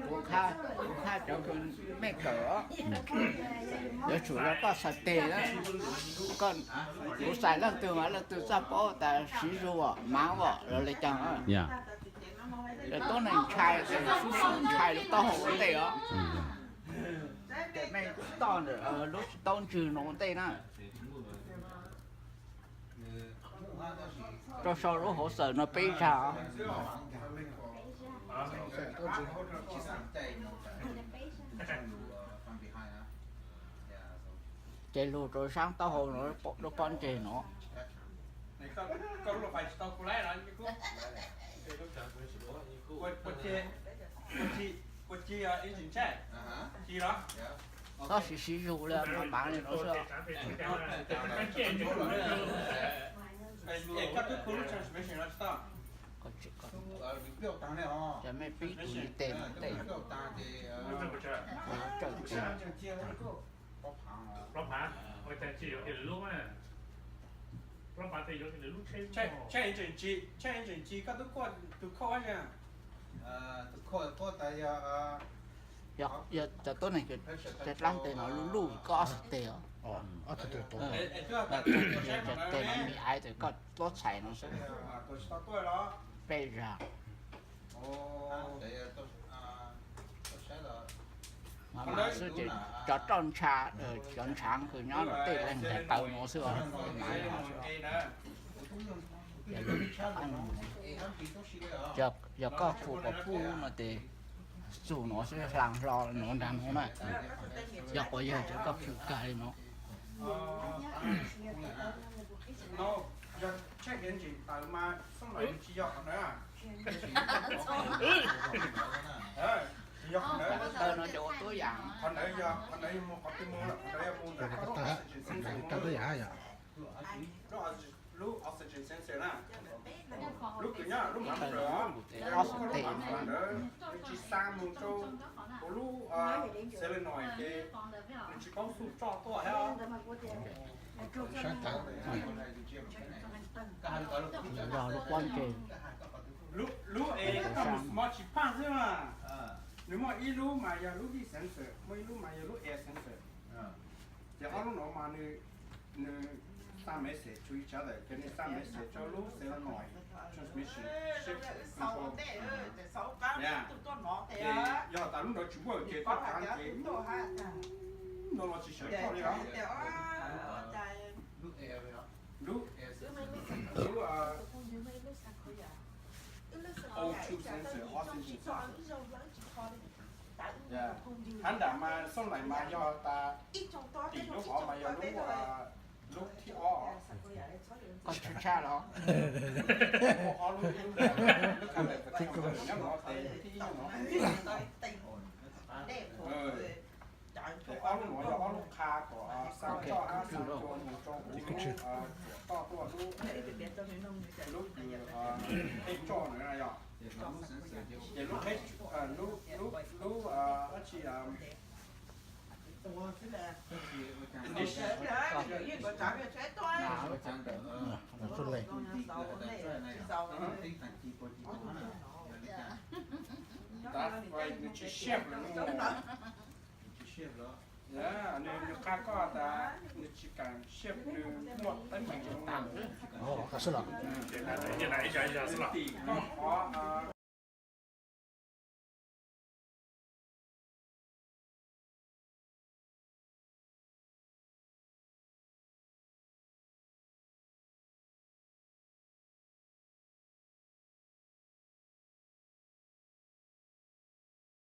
我看就是没个，有除了个实地啦，個我晒了對嘛，了對啥包但洗肉啊、忙啊，rồi lại chẳng à, dạ rồi tối nay chai rồi xuống xuống chai lúc tao hồ đây á, cái này tao nữa lúc tao trừ nó đây nè, cho sau lúc hỗ trợ nó bị sao, chạy lùi rồi sáng tao hồ nó con chạy nó. này con lúc phải tao cũng lấy rồi cô chi engine check chi đó Nó chỉ sử dụng là mà bán thì nó sợ. các cái cooling transmission nó start Còn chỉ còn chả mấy phí tụi tiền tiền. Trời รถผ่านไว้แต่จีเห็นลูกไหมรถผ่านแต่เห็นลูกใช่ check engine chi check engine chi các tôi có anh nha giờ tối nay cái lăng tiền nó lù có tiền. Tiền nó bị ai thì có tốt xài nó sẽ tôi đó bay ra. Mà số chỉ cho tròn trà tròn trắngคือnó là tiền lên để tàu nó xưa. Giờ có phụ có phụ mà thì dù nó sẽ làm lo nó đang nó này. Giờ có giờ chỉ có phụ cái nó. nó giờ check engine tại mà xong rồi chỉ dọc nữa à chỉ dọc nữa Tao nó cho tôi dạng. còn đấy mua có cái mua là còn đấy mua là có lúc oxygen sensor nè lúc cứ nhá lúc nằm rồi chỉ sang một chỗ lúc solenoid cái chỉ có số cho tôi hay Rồi lúc quan kề. lúc ấy có một chỉ phăng thôi mà nếu mà ít lúc mà giờ lúc đi sensor mấy lúc mà giờ lúc air sensor giờ họ lúc nó mà nè send message to each other. Can you send message to loop solenoid transmission shift control? Yeah. Giờ ta lúc đó chủ yếu cái tất cả cái nó chỉ sợ thôi đó. Lúc O2 sensor, oxygen sensor. Yeah. Hắn đã mà xong lại mà do ta tỷ lúc họ mà do lúc thì họ Có chú cha đó. họ lúc làm để phải làm nó thì nó họ lúc nói họ lúc kha của sao cho sao cho một trong to to lúc cái cho nữa này ạ để lúc hết lúc chỉ chỉ xếp nên nó khác có ta chỉ cần xếp một tấn mình tặng现在一下是了。tỷ có